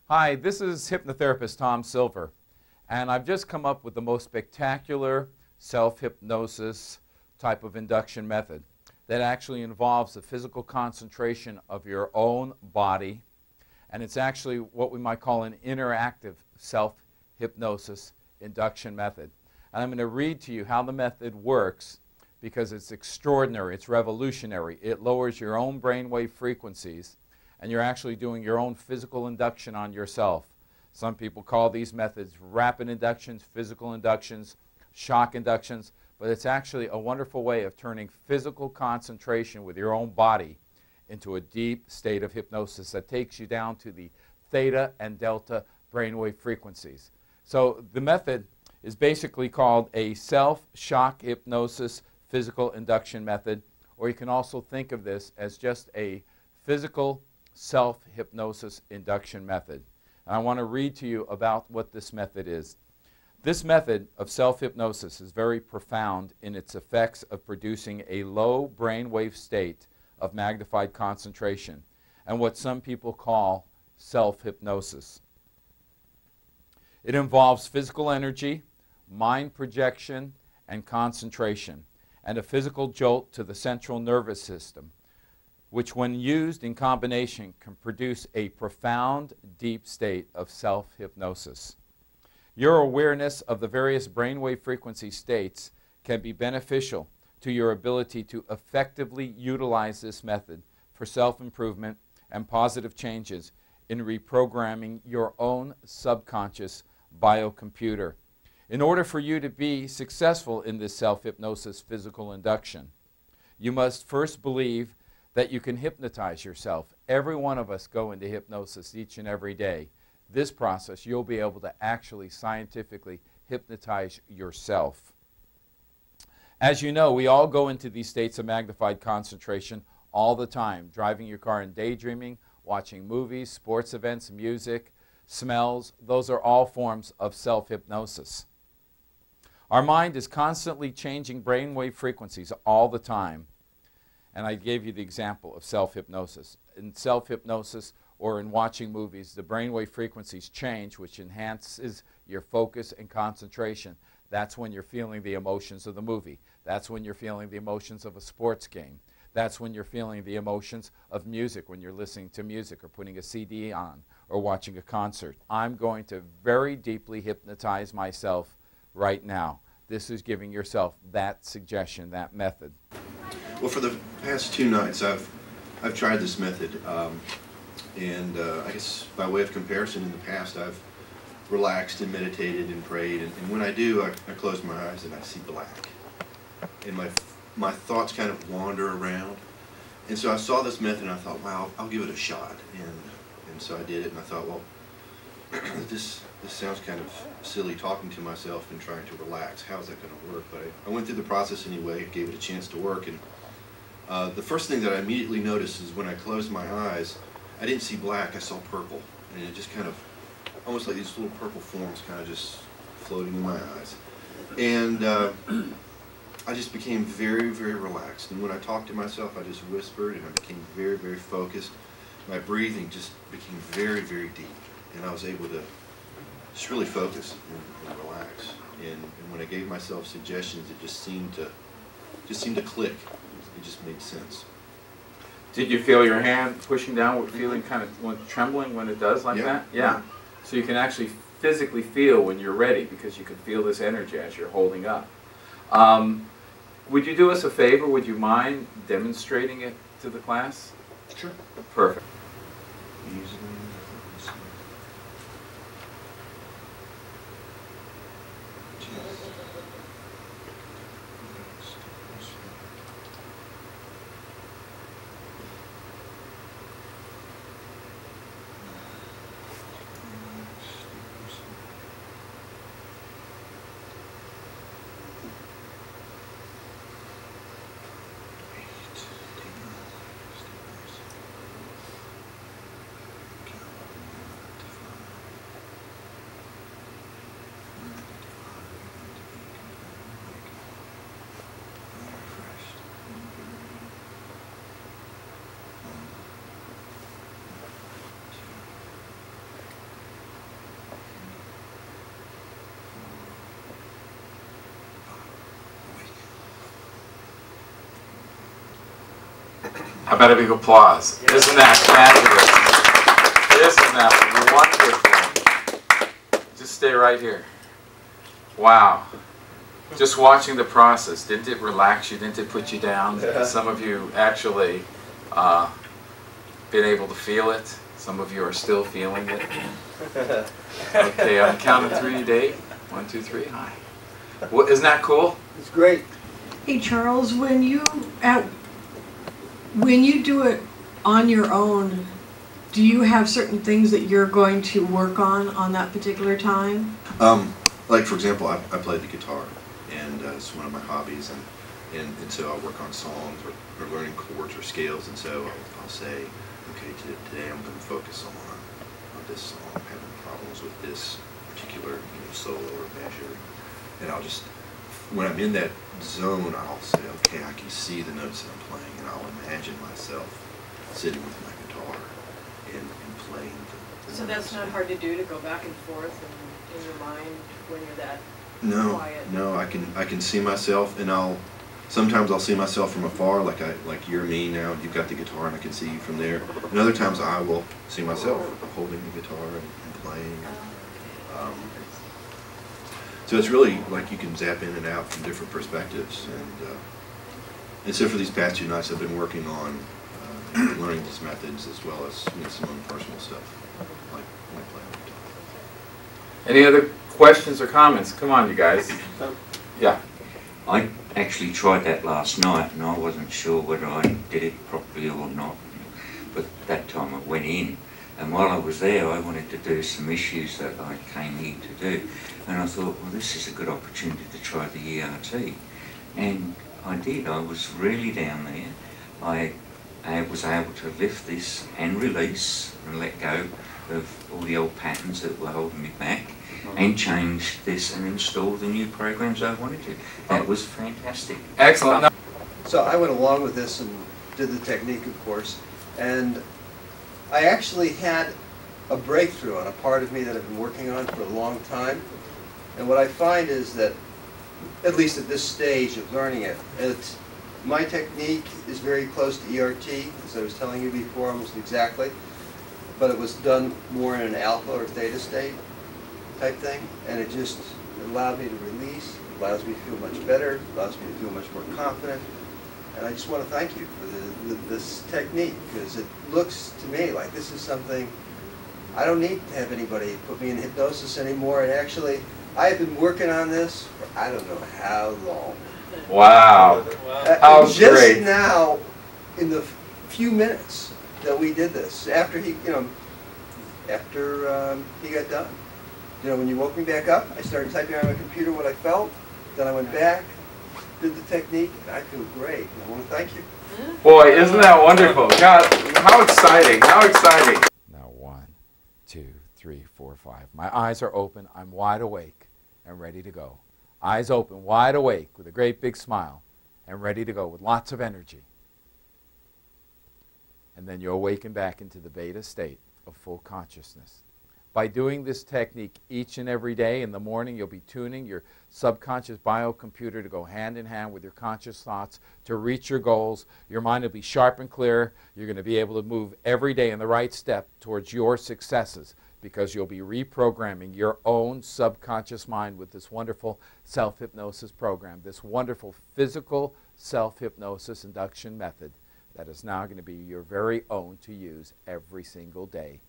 Hi, this is hypnotherapist Tom Silver, and I've just come up with the most spectacular self-hypnosis type of induction method that actually involves the physical concentration of your own body, and it's actually what we might call an interactive self-hypnosis induction method. And I'm going to read to you how the method works because it's extraordinary, it's revolutionary. It lowers your own brainwave frequencies, and you're actually doing your own physical induction on yourself. Some people call these methods rapid inductions, physical inductions, shock inductions, but it's actually a wonderful way of turning physical concentration with your own body into a deep state of hypnosis that takes you down to the theta and delta brainwave frequencies. So the method is basically called a self-shock hypnosis physical induction method, or you can also think of this as just a physical self-hypnosis induction method. And I want to read to you about what this method is. This method of self-hypnosis is very profound in its effects of producing a low brainwave state of magnified concentration, and what some people call self-hypnosis. It involves physical energy, mind projection, and concentration, and a physical jolt to the central nervous system, which when used in combination can produce a profound, deep state of self-hypnosis. Your awareness of the various brainwave frequency states can be beneficial to your ability to effectively utilize this method for self-improvement and positive changes in reprogramming your own subconscious biocomputer. In order for you to be successful in this self-hypnosis physical induction, you must first believe that you can hypnotize yourself. Every one of us go into hypnosis each and every day. This process, you'll be able to actually scientifically hypnotize yourself. As you know, we all go into these states of magnified concentration all the time, driving your car and daydreaming, watching movies, sports events, music, smells. Those are all forms of self-hypnosis. Our mind is constantly changing brainwave frequencies all the time. And I gave you the example of self-hypnosis. In self-hypnosis or in watching movies, the brainwave frequencies change, which enhances your focus and concentration. That's when you're feeling the emotions of the movie. That's when you're feeling the emotions of a sports game. That's when you're feeling the emotions of music, when you're listening to music or putting a CD on or watching a concert. I'm going to very deeply hypnotize myself right now. This is giving yourself that suggestion, that method. Well, for the past 2 nights, I've tried this method, and I guess by way of comparison, in the past I've relaxed and meditated and prayed, and when I do, I close my eyes and I see black, and my thoughts kind of wander around. And so I saw this method and I thought, wow, I'll give it a shot, and so I did it, and I thought, well, this sounds kind of silly talking to myself and trying to relax. How is that going to work? But I went through the process anyway, gave it a chance to work, and the first thing that I immediately noticed is when I closed my eyes, I didn't see black, I saw purple, and it just kind of, almost like these little purple forms kind of just floating in my eyes. And I just became very, very relaxed, and when I talked to myself, I just whispered, and I became very, very focused. My breathing just became very, very deep, and I was able to just really focus and relax. And when I gave myself suggestions, it just seemed to click. It just made sense. Did you feel your hand pushing down, feeling kind of trembling when it does like that? Yeah. So you can actually physically feel when you're ready because you can feel this energy as you're holding up. Would you do us a favor? Would you mind demonstrating it to the class? Sure. Perfect. How about a big applause? Isn't that fabulous? Isn't that wonderful? Just stay right here. Wow. Just watching the process, didn't it relax you? Didn't it put you down? Some of you actually been able to feel it. Some of you are still feeling it. Okay, on the count of 3, Dave. 1, 2, 3, hi. Well, isn't that cool? It's great. Hey Charles, when you do it on your own, do you have certain things that you're going to work on that particular time? Like for example, I play the guitar, and it's one of my hobbies, and so I work on songs or learning chords or scales, and so I'll say, okay, today I'm going to focus on this song. I'm having problems with this particular solo or measure, and I'll just, when I'm in that zone, I'll say, okay, I can see the notes that I'm playing, and I'll imagine myself sitting with my guitar and playing the So that's not hard to do, to go back and forth in your mind when you're that quiet? No, I can see myself, and sometimes I'll see myself from afar, like you're me now, you've got the guitar and I can see you from there. And other times I will see myself holding the guitar and playing. So it's really like you can zap in and out from different perspectives. And so for these past 2 nights I've been working on learning these methods as well as some own personal stuff, like playing the guitar. Any other questions or comments? Come on, you guys. Yeah. I actually tried that last night and I wasn't sure whether I did it properly or not, but that time I went in, and while I was there I wanted to do some issues that I came here to do, and I thought, well, this is a good opportunity to try the ERT, and I did. I was really down there. I was able to lift this and release and let go of all the old patterns that were holding me back, and change this and install the new programs I wanted to. That was fantastic. Excellent. So I went along with this and did the technique, of course, and I actually had a breakthrough on a part of me that I've been working on for a long time. And what I find is that, at least at this stage of learning it, my technique is very close to ERT, as I was telling you before, almost exactly, but it was done more in an alpha or theta state type thing, and it just allowed me to release, it allows me to feel much better, it allows me to feel much more confident, and I just want to thank you for this technique, because it looks to me like this is something I don't need to have anybody put me in hypnosis anymore, and actually I have been working on this for I don't know how long. Wow. How Just great. now, in the few minutes that we did this, after he got done. When you woke me back up, I started typing on my computer what I felt. Then I went back, did the technique, and I feel great. And I want to thank you. Boy, isn't that wonderful? God, how exciting, how exciting. Now 1, 2, 3, 4, 5. My eyes are open, I'm wide awake and ready to go. Eyes open, wide awake, with a great big smile, and ready to go with lots of energy. And then you awaken back into the beta state of full consciousness. By doing this technique each and every day in the morning, you'll be tuning your subconscious biocomputer to go hand in hand with your conscious thoughts to reach your goals. Your mind will be sharp and clear. You're going to be able to move every day in the right step towards your successes, because you'll be reprogramming your own subconscious mind with this wonderful self-hypnosis program, this wonderful physical self-hypnosis induction method that is now going to be your very own to use every single day